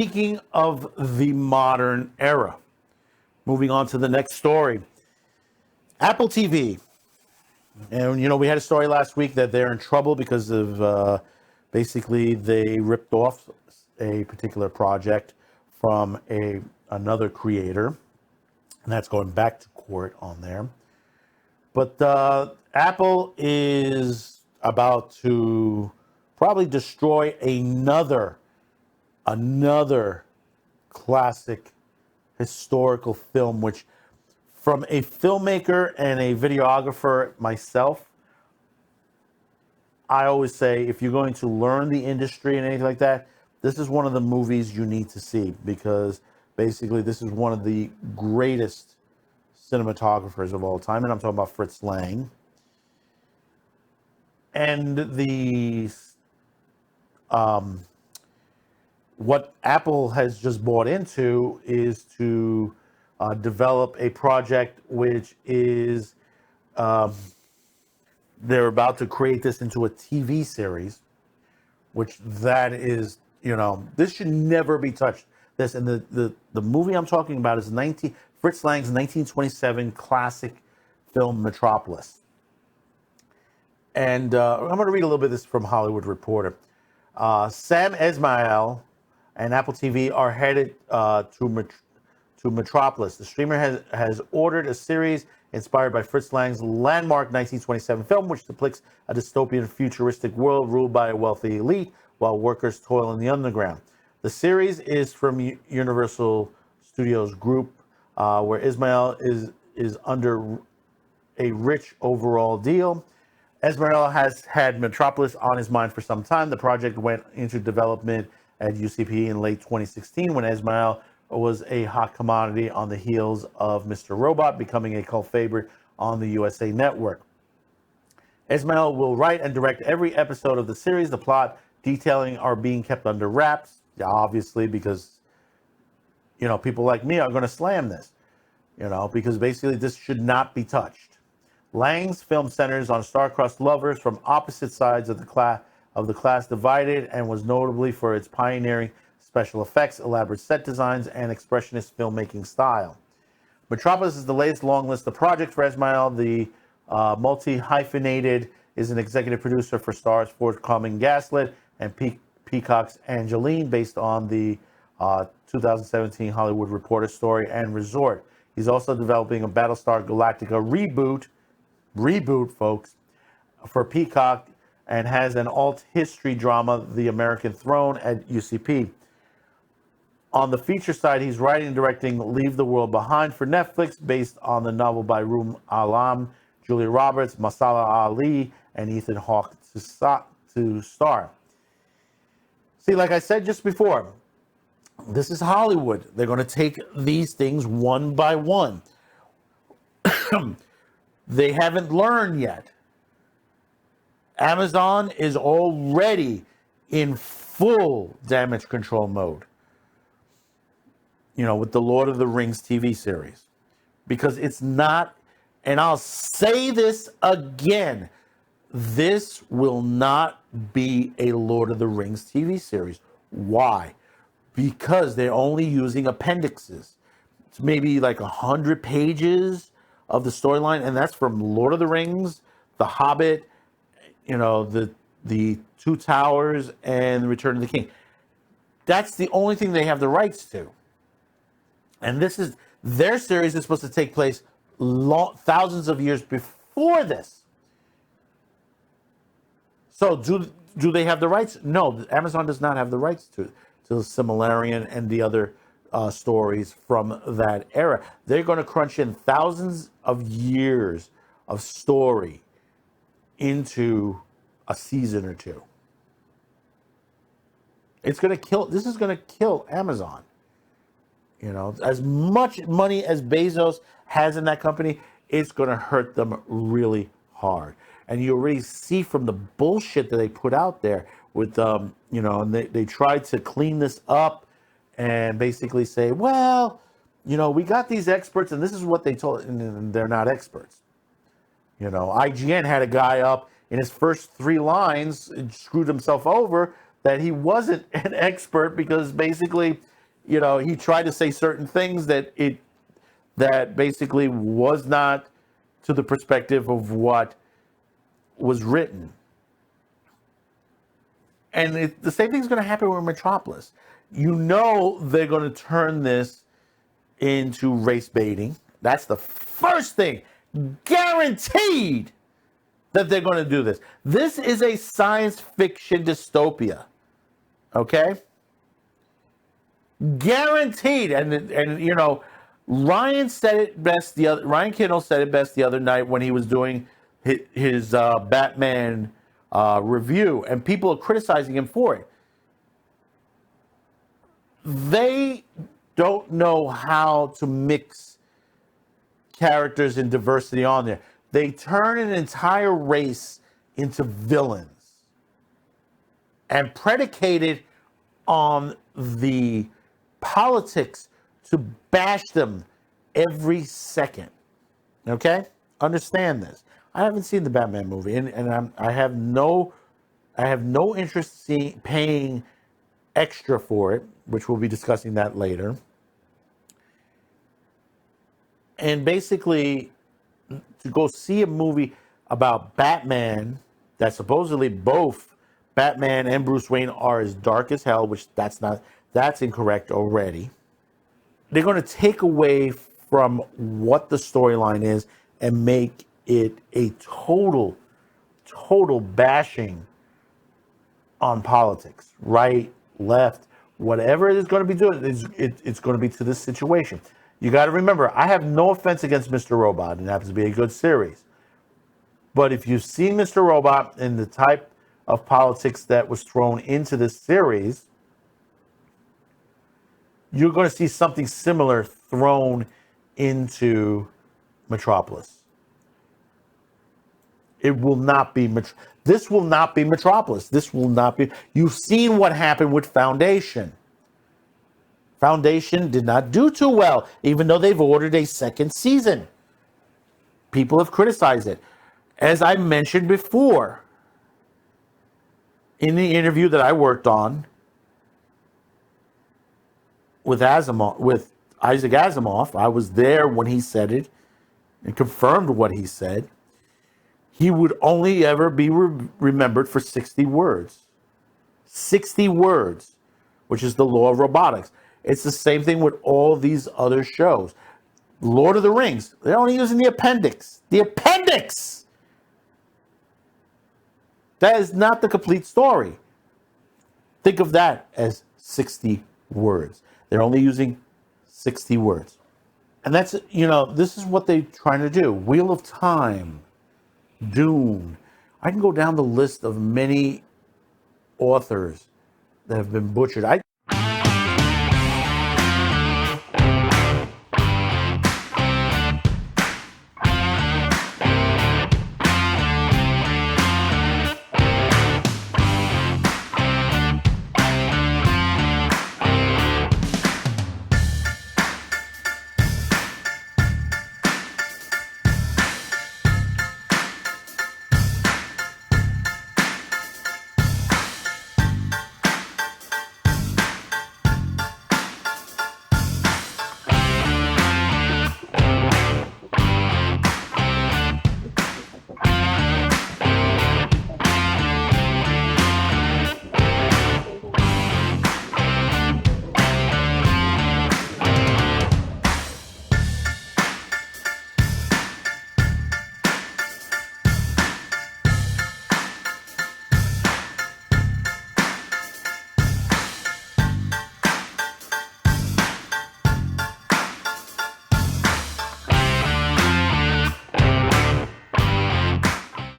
speaking of the modern era, moving on to the next story. Apple TV. And, we had a story last week that they're in trouble because of basically they ripped off a particular project from another creator. And that's going back to court on there. But Apple is about to probably destroy another classic historical film, which from a filmmaker and a videographer myself, I always say if you're going to learn the industry and anything like that, this is one of the movies you need to see, because basically this is one of the greatest cinematographers of all time, and I'm talking about Fritz Lang. And what Apple has just bought into is to develop a project which is they're about to create this into a TV series, which that is, this should never be touched. This, and the movie I'm talking about is Fritz Lang's 1927 classic film Metropolis. And I'm going to read a little bit of this from Hollywood Reporter. Sam Esmail and Apple TV are headed to Metropolis. The streamer has ordered a series inspired by Fritz Lang's landmark 1927 film, which depicts a dystopian futuristic world ruled by a wealthy elite while workers toil in the underground. The series is from Universal Studios Group, where Ismail is under a rich overall deal. Esmeralda has had Metropolis on his mind for some time. The project went into development at UCP in late 2016 when Esmeralda was a hot commodity on the heels of Mr. Robot, becoming a cult favorite on the USA Network. Esmeralda will write and direct every episode of the series. The plot detailing are being kept under wraps, obviously, because people like me are going to slam this, because basically this should not be touched. Lang's film centers on star-crossed lovers from opposite sides of the class divided, and was notably for its pioneering special effects, elaborate set designs, and expressionist filmmaking style. Metropolis is the latest long list of projects for Esmail. The multi-hyphenated is an executive producer for Star's forthcoming Gaslit and Peacock's Angeline, based on the 2017 Hollywood Reporter story and Resort. He's also developing a Battlestar Galactica reboot, folks, for Peacock, and has an alt history drama, The American Throne, at UCP. On the feature side, he's writing and directing Leave the World Behind for Netflix, based on the novel by Rum Alam, Julia Roberts, Masala Ali, and Ethan Hawke to star. See, like I said just before, this is Hollywood. They're going to take these things one by one. They haven't learned yet. Amazon is already in full damage control mode, with the Lord of the Rings TV series. Because it's not, and I'll say this again, this will not be a Lord of the Rings TV series. Why? Because they're only using appendixes. It's maybe like 100 pages of the storyline, and that's from Lord of the Rings, The Hobbit, the Two Towers, and Return of the King. That's the only thing they have the rights to. And this is their series is supposed to take place thousands of years before this. So do they have the rights? No, Amazon does not have the rights to the Silmarillion and the other stories from that era. They're going to crunch in thousands of years of story into a season or two. This is going to kill Amazon. As much money as Bezos has in that company, it's going to hurt them really hard. And you already see from the bullshit that they put out there with, and they tried to clean this up and basically say, well, we got these experts and this is what they told, and they're not experts. IGN had a guy up in his first 3 lines, screwed himself over, that he wasn't an expert because basically He tried to say certain things that basically was not to the perspective of what was written. And the same thing's going to happen with Metropolis. They're going to turn this into race baiting. That's the first thing. Guaranteed that they're going to do this. This is a science fiction dystopia. Okay? Guaranteed. And Ryan said it best Ryan Kindle said it best the other night when he was doing his Batman review, and people are criticizing him for it. They don't know how to mix characters and diversity on there. They turn an entire race into villains and predicate it on the politics to bash them every second. Okay? Understand this. I haven't seen the Batman movie, and I have no interest in paying extra for it, which we'll be discussing that later. And basically, to go see a movie about Batman that supposedly both Batman and Bruce Wayne are as dark as hell, which that's incorrect already. They're going to take away from what the storyline is and make it a total bashing on politics, right, left, whatever it is going to be doing. It's going to be to this situation. You got to remember, I have no offense against Mr. Robot, and it happens to be a good series. But if you've seen Mr. Robot and the type of politics that was thrown into this series, you're going to see something similar thrown into Metropolis. It will not be this will not be Metropolis. This will not be. You've seen what happened with Foundation. Foundation did not do too well, even though they've ordered a second season. People have criticized it. As I mentioned before, in the interview that I worked on with Isaac Asimov, I was there when he said it and confirmed what he said. He would only ever be remembered for 60 words. 60 words, which is the law of robotics. It's the same thing with all these other shows. Lord of the Rings, they're only using the appendix. The appendix! That is not the complete story. Think of that as 60 words. They're only using 60 words. And that's, this is what they're trying to do. Wheel of Time, Dune. I can go down the list of many authors that have been butchered.